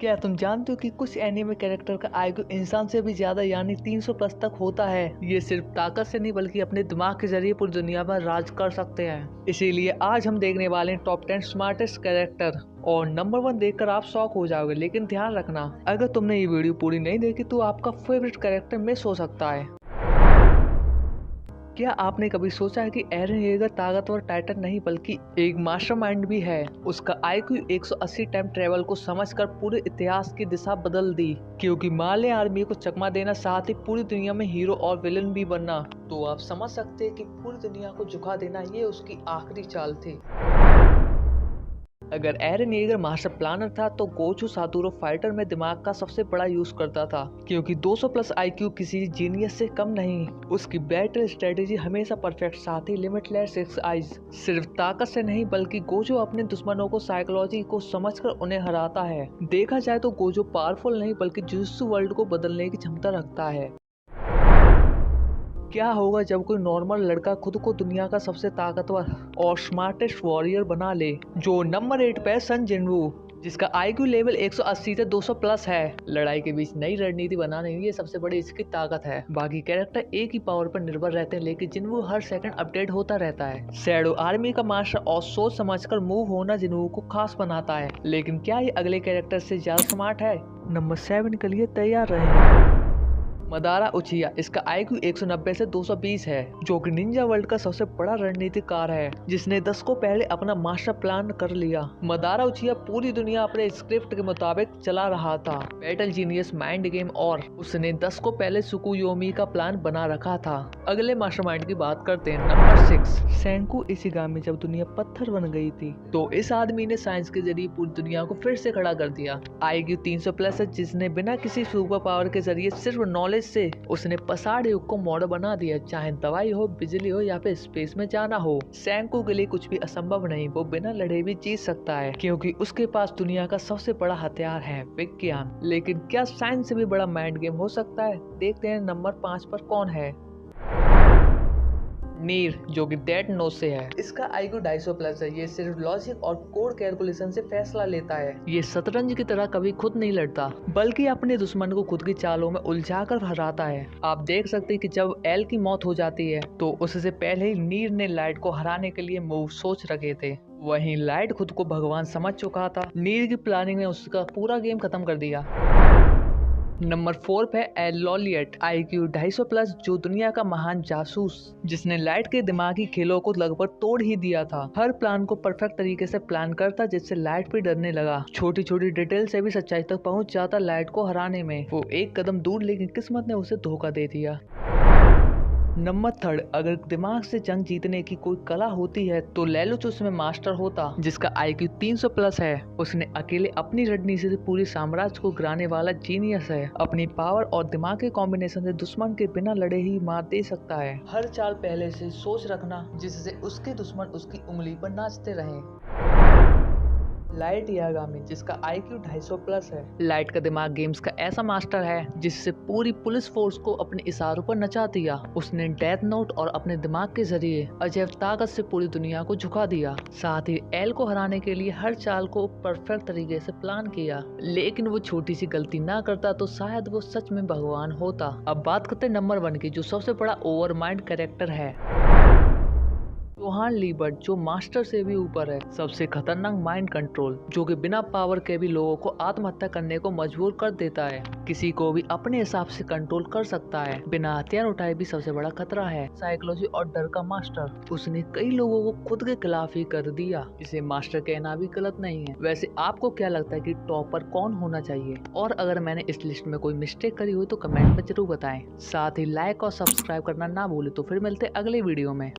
क्या तुम जानते हो कि कुछ एनिमे कैरेक्टर का आईक्यू इंसान से भी ज्यादा यानी 300 प्लस तक होता है। ये सिर्फ ताकत से नहीं बल्कि अपने दिमाग के जरिए पूरी दुनिया पर राज कर सकते हैं। इसीलिए आज हम देखने वाले हैं टॉप 10 स्मार्टेस्ट कैरेक्टर और नंबर 1 देखकर आप शॉक हो जाओगे। लेकिन ध्यान रखना, अगर तुमने ये वीडियो पूरी नहीं देखी तो आपका फेवरेट कैरेक्टर मिस हो सकता है। क्या आपने कभी सोचा है कि एरन येगर ताकतवर टाइटन नहीं बल्कि एक मास्टरमाइंड भी है। उसका आईक्यू 180 टाइम ट्रेवल को समझकर पूरे इतिहास की दिशा बदल दी, क्योंकि माले आर्मी को चकमा देना साथ ही पूरी दुनिया में हीरो और विलन भी बनना। तो आप समझ सकते हैं कि पूरी दुनिया को झुका देना ये उसकी आखिरी चाल थी। अगर एरन येगर मास्टर प्लानर था तो गोचू सातुरो फाइटर में दिमाग का सबसे बड़ा यूज करता था, क्योंकि 200 प्लस आईक्यू किसी जीनियस से कम नहीं। उसकी बैटल स्ट्रेटेजी हमेशा परफेक्ट, साथ ही लिमिटलेस सिक्स आइज। सिर्फ ताकत से नहीं बल्कि गोजो अपने दुश्मनों को साइकोलॉजी को समझकर उन्हें हराता है। देखा जाए तो गोजो पावरफुल नहीं बल्कि जुजुत्सु वर्ल्ड को बदलने की क्षमता रखता है। क्या होगा जब कोई नॉर्मल लड़का खुद को दुनिया का सबसे ताकतवर और स्मार्टेस्ट वॉरियर बना ले। जो नंबर 8 पे सन जिनवू, जिसका आईक्यू लेवल 180 से 200 प्लस है। लड़ाई के बीच नई रणनीति बनाने ये सबसे बड़ी इसकी ताकत है। बाकी कैरेक्टर एक ही पावर पर निर्भर रहते हैं, लेकिन जिनवू हर सेकंड अपडेट होता रहता है। शैडो आर्मी का मास्टर और सोच समझकर मूव होना जिनवू को खास बनाता है। लेकिन क्या ये अगले कैरेक्टर से ज्यादा स्मार्ट है? नंबर 7 के लिए तैयार रहे। मदारा उचिया, इसका आईक्यू 190 से 220 है, जो कि निंजा वर्ल्ड का सबसे बड़ा रणनीतिकार है, जिसने 10 को पहले अपना मास्टर प्लान कर लिया। मदारा उचिया पूरी दुनिया अपने स्क्रिप्ट के मुताबिक चला रहा था, बैटल जीनियस, माइंड गेम, और उसने 10 को पहले सुकुयोमी का प्लान बना रखा था। अगले मास्टरमाइंड की बात करते हैं। Number 6 Senku Ishigami. जब दुनिया पत्थर बन गई थी तो इस आदमी ने साइंस के जरिए पूरी दुनिया को फिर से खड़ा कर दिया। आईक्यू 300 प्लस है, जिसने बिना किसी सुपर पावर के जरिए सिर्फ नॉलेज से उसने पसाड़ युग को मॉडल बना दिया। चाहे दवाई हो, बिजली हो या फिर स्पेस में जाना हो, सेंकू के लिए कुछ भी असंभव नहीं। वो बिना लड़े भी जीत सकता है, क्योंकि उसके पास दुनिया का सबसे बड़ा हथियार है, विज्ञान। लेकिन क्या साइंस से भी बड़ा माइंड गेम हो सकता है? देखते हैं नंबर 5 पर कौन है। नीर, जो कि डेथ नोट से है। इसका आईक्यू 250 प्लस है। ये सिर्फ लॉजिक और कोड कैलकुलेशन से फैसला लेता है। ये शतरंज की तरह कभी खुद नहीं लड़ता बल्कि अपने दुश्मन को खुद की चालों में उलझाकर हराता है। आप देख सकते हैं कि जब एल की मौत हो जाती है तो उससे पहले ही नीर ने लाइट को हराने के लिए मूव सोच रखे थे। वहीं लाइट खुद को भगवान समझ चुका था। नीर की प्लानिंग ने उसका पूरा गेम खत्म कर दिया। नंबर 4 पे एलोलियट, आईक्यू 250 प्लस, जो दुनिया का महान जासूस, जिसने लाइट के दिमागी खेलों को लगभग तोड़ ही दिया था। हर प्लान को परफेक्ट तरीके से प्लान करता, जिससे लाइट भी डरने लगा। छोटी छोटी डिटेल से भी सच्चाई तक पहुंच जाता लाइट को हराने में। वो एक कदम दूर, लेकिन किस्मत ने उसे धोखा दे दिया। नंबर 3, अगर दिमाग से जंग जीतने की कोई कला होती है तो लेलुच उसमें मास्टर होता, जिसका आईक्यू 300 प्लस है। उसने अकेले अपनी रणनीति से पूरी साम्राज्य को गिराने वाला जीनियस है। अपनी पावर और दिमाग के कॉम्बिनेशन से दुश्मन के बिना लड़े ही मार दे सकता है। हर चाल पहले से सोच रखना, जिससे उसके दुश्मन उसकी उंगली पर नाचते रहे। लाइट यागामी, जिसका आईक्यू 250 प्लस है। लाइट का दिमाग गेम्स का ऐसा मास्टर है जिससे पूरी पुलिस फोर्स को अपने इशारों पर नचा दिया। उसने डेथ नोट और अपने दिमाग के जरिए अजैब ताकत से पूरी दुनिया को झुका दिया। साथ ही एल को हराने के लिए हर चाल को परफेक्ट तरीके से प्लान किया। लेकिन वो छोटी सी गलती ना करता तो शायद वो सच में भगवान होता। अब बात करते हैं नंबर 1 की, जो सबसे बड़ा ओवर माइंड कैरेक्टर है। जोहान लीबर्ट, जो मास्टर से भी ऊपर है। सबसे खतरनाक माइंड कंट्रोल, जो कि बिना पावर के भी लोगों को आत्महत्या करने को मजबूर कर देता है। किसी को भी अपने हिसाब से कंट्रोल कर सकता है, बिना हथियार उठाए भी सबसे बड़ा खतरा है। साइकोलॉजी और डर का मास्टर, उसने कई लोगों को खुद के खिलाफ ही कर दिया। इसे मास्टर कहना भी गलत नहीं है। वैसे आपको क्या लगता है कि टॉप पर कौन होना चाहिए? और अगर मैंने इस लिस्ट में कोई मिस्टेक करी हो तो कमेंट में जरूर बताएं। साथ ही लाइक और सब्सक्राइब करना ना भूले। तो फिर मिलते अगले वीडियो में।